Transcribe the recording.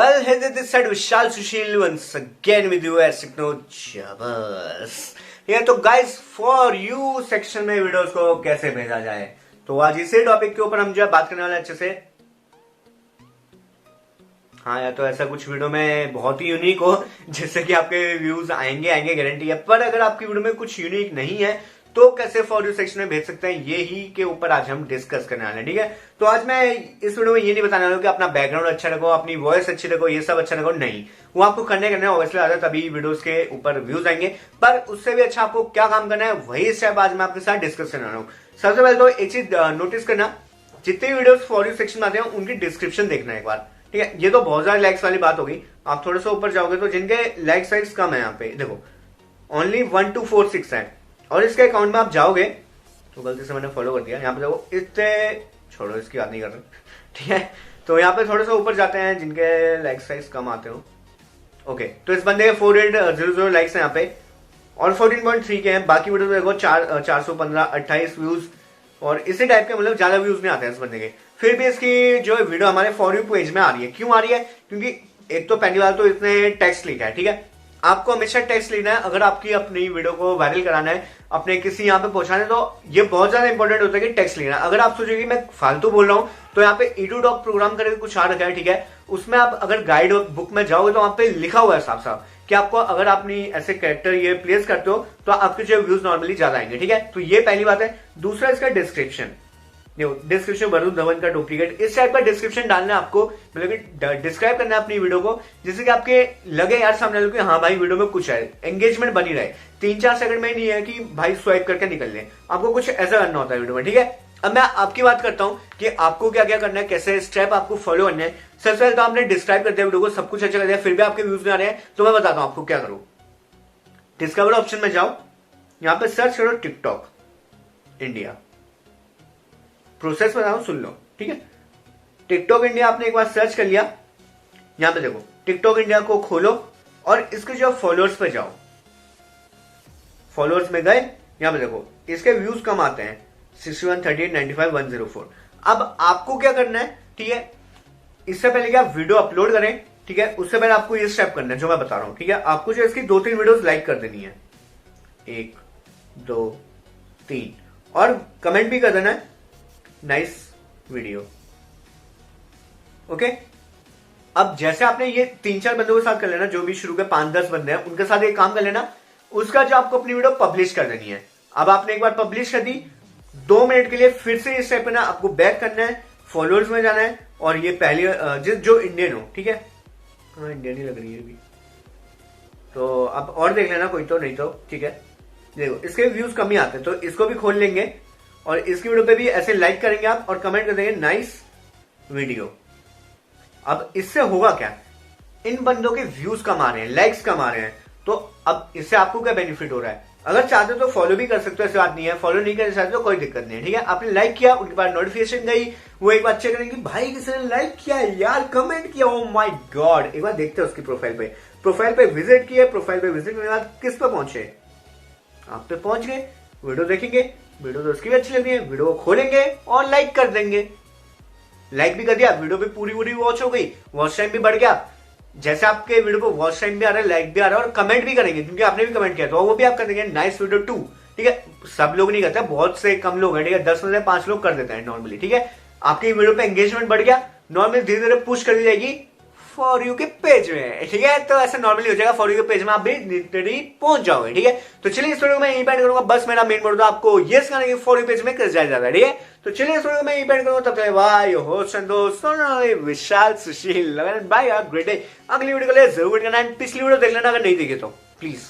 Well, hey, this side Vishal Sushil once again with you as Techno Jabas. ये तो guys for you section में videos को कैसे भेजा जाए, तो आज इसी टॉपिक के ऊपर हम जो है बात करने वाले अच्छे से। हाँ, या तो ऐसा कुछ वीडियो में बहुत ही यूनिक हो जिससे कि आपके व्यूज आएंगे गारंटी है। पर अगर आपकी वीडियो में कुछ यूनिक नहीं है तो कैसे फॉर यू सेक्शन में भेज सकते हैं, ये ही के ऊपर आज हम डिस्कस करने वाले हैं। ठीक है, तो आज मैं इस वीडियो में ये नहीं बताने वाला हूं कि अपना बैकग्राउंड अच्छा रखो, अपनी वॉइस अच्छी रखो, ये सब अच्छा रखो। नहीं, वो आपको करने ऑब्वियसली आता है, तभी वीडियोस के ऊपर व्यूज आएंगे। पर उससे भी अच्छा आपको क्या काम करना है, वही स्टेप आज मैं आपके साथ डिस्कस करने वाला हूँ। सबसे पहले तो एक चीज नोटिस करना, जितने वीडियोस फॉर यू सेक्शन में आते हैं उनकी डिस्क्रिप्शन देखना एक बार। ठीक है, ये तो बहुत सारे लाइक्स वाली बात होगी। आप थोड़ा सा ऊपर जाओगे तो जिनके लाइक्स वाइक्स कम है, यहाँ पे देखो ओनली 1246 है, और इसके अकाउंट में आप जाओगे तो गलती से मैंने फॉलो कर दिया। यहाँ पे देखो इतने, छोड़ो इसकी बात नहीं कर रहा। ठीक है, तो यहाँ पे थोड़ा सा ऊपर जाते हैं जिनके लाइक साइज कम आते हो। ओके, तो इस बंदे के 4800 लाइक्स हैं यहाँ पे, और 14.3 के हैं। बाकी वीडियो देखो 415 28 व्यूज, और इसी टाइप के मतलब ज्यादा व्यूज नहीं आते हैं इस बंदे के। फिर भी इसकी जो वीडियो हमारे फॉर यू पेज में आ रही है, क्यों आ रही है? क्योंकि एक तो पहली बार तो इसने टेक्स्ट लिखा है। ठीक है, आपको हमेशा टेक्स्ट लिखना है अगर आपकी अपनी वीडियो को वायरल कराना है, अपने किसी यहाँ पे पहुंचाना है, तो ये बहुत ज्यादा इंपॉर्टेंट होता है कि टेक्स्ट लिखना। अगर आप सोचोगे मैं फालतू बोल रहा हूँ, तो यहाँ पे EduDoc प्रोग्राम करके कुछ आ रखा है। ठीक है, उसमें आप अगर गाइड बुक में जाओगे तो वहां पे लिखा हुआ है साफ साफ कि आपको अगर आपने ऐसे कैरेक्टर ये प्लेस करते हो तो आपके जो व्यूज नॉर्मली ज्यादा आएंगे। ठीक है, तो ये पहली बात है। दूसरा इसका डिस्क्रिप्शन, डिस्क्रिप्शन वरुण धवन का डुप्लीकेट, इस टाइप का डिस्क्रिप्शन डालना है आपको, मतलब कि डिस्क्राइब करना है अपनी वीडियो को, जिससे कि आपके लगे यार सामने वाले को हाँ भाई वीडियो में कुछ है, एंगेजमेंट बनी रहे। 3-4 सेकंड में नहीं है कि भाई स्वाइप करके निकल ले, आपको कुछ ऐसा करना होता है वीडियो में। ठीक है, अब मैं आपकी बात करता हूं कि आपको क्या क्या करना है, कैसे स्टेप आपको फॉलो करना है। सबसे पहले तो आपने डिस्क्राइब कर दिया वीडियो को, सब कुछ अच्छा कर दिया, फिर भी आपके व्यूज में आ रहे हैं, तो मैं बताता हूं आपको क्या करो। डिस्कवर ऑप्शन में जाओ, यहां पे सर्च करो टिकटॉक इंडिया। प्रोसेस बताऊं, सुन लो। ठीक है, टिकटॉक इंडिया आपने एक बार सर्च कर लिया, यहां पे देखो टिकटॉक इंडिया को खोलो और इसके जो फॉलोअर्स पे जाओ। फॉलोअर्स में गए, यहां पे देखो इसके व्यूज कम आते हैं 61, 38, 95, 104। अब आपको क्या करना है, ठीक है, इससे पहले कि आप वीडियो अपलोड करें, ठीक है, उससे पहले आपको ये स्टेप करना है जो मैं बता रहा हूं। ठीक है, आपको जो इसकी 2-3 वीडियोस लाइक कर देनी है, 1 2 3, और कमेंट भी कर देना है नाइस वीडियो। ओके, अब जैसे आपने ये 3-4 बंदों के साथ कर लेना, जो भी शुरू के 5-10 बंदे हैं उनके साथ एक काम कर लेना, उसका जो आपको अपनी वीडियो पब्लिश कर देनी है। अब आपने एक बार पब्लिश कर दी, 2 मिनट के लिए फिर से इस स्टेप पे ना आपको बैक करना है, फॉलोअर्स में जाना है, और ये पहले जो इंडियन हो, ठीक है, हाँ इंडियन ही लग रही है अभी, तो अब और देख लेना कोई तो, नहीं तो ठीक है। देखो इसके व्यूज कम ही आते हैं, तो इसको भी खोल लेंगे और इसकी वीडियो पे भी ऐसे लाइक करेंगे आप और कमेंट कर देंगे नाइस वीडियो। अब इससे होगा क्या, इन बंदों के व्यूज कम आ रहे हैं, लाइक्स कम आ रहे हैं, तो अब इससे आपको क्या बेनिफिट हो रहा है? अगर चाहते हो तो फॉलो भी कर सकते हो, ऐसी बात नहीं है। फॉलो नहीं करना चाहते तो कोई दिक्कत नहीं है। ठीक है, आपने लाइक किया, उनके पास नोटिफिकेशन गई, वो एक बार चेक करेंगे भाई किसी ने लाइक किया यार, कमेंट किया, ओ माय गॉड। एक बार देखते हैं उसकी प्रोफाइल पे विजिट किया, प्रोफाइल पे विजिट करने के बाद किस पे पहुंचे, आप पे पहुंच गए, वीडियो देखेंगे, वीडियो तो उसकी भी अच्छी लग रही है, वीडियो को खोलेंगे और लाइक कर देंगे। लाइक भी कर दिया, वीडियो भी पूरी वॉच हो गई, वॉच टाइम भी बढ़ गया। जैसे आपके वीडियो को वॉच टाइम भी आ रहा है, लाइक भी आ रहा है, और कमेंट भी करेंगे क्योंकि आपने भी कमेंट किया, तो वो भी आप कर देंगे नाइस वीडियो 2। ठीक है, सब लोग नहीं करते, बहुत से कम लोग हैं। ठीक है, 10 में से 5 लोग कर देते हैं नॉर्मली। ठीक है, आपकी वीडियो पे एंगेजमेंट बढ़ गया, नॉर्मली धीरे धीरे पुश कर दी जाएगी फॉर यू के पेज में। ठीक है, तो ऐसा नॉर्मली हो जाएगा, फॉर यू के पेज में आप भी लिटरली पहुंच जाओगे। ठीक है, तो चलिए इस वीडियो में यही बैंड करूंगा, बस मेरा मेन मोड आपको ये सिखाने की फॉर यू पेज में कैसे जाया जाता है। ठीक है, तो चलिए इस वीडियो में यही बैंड करूंगा, तब तक बाय, होस्ट एंड दोस्त विशाल सुशील, बाय, ग्रेट डे। अगली वीडियो के लिए जरूर करना, पिछली वीडियो देख लेना अगर नहीं देखे तो प्लीज।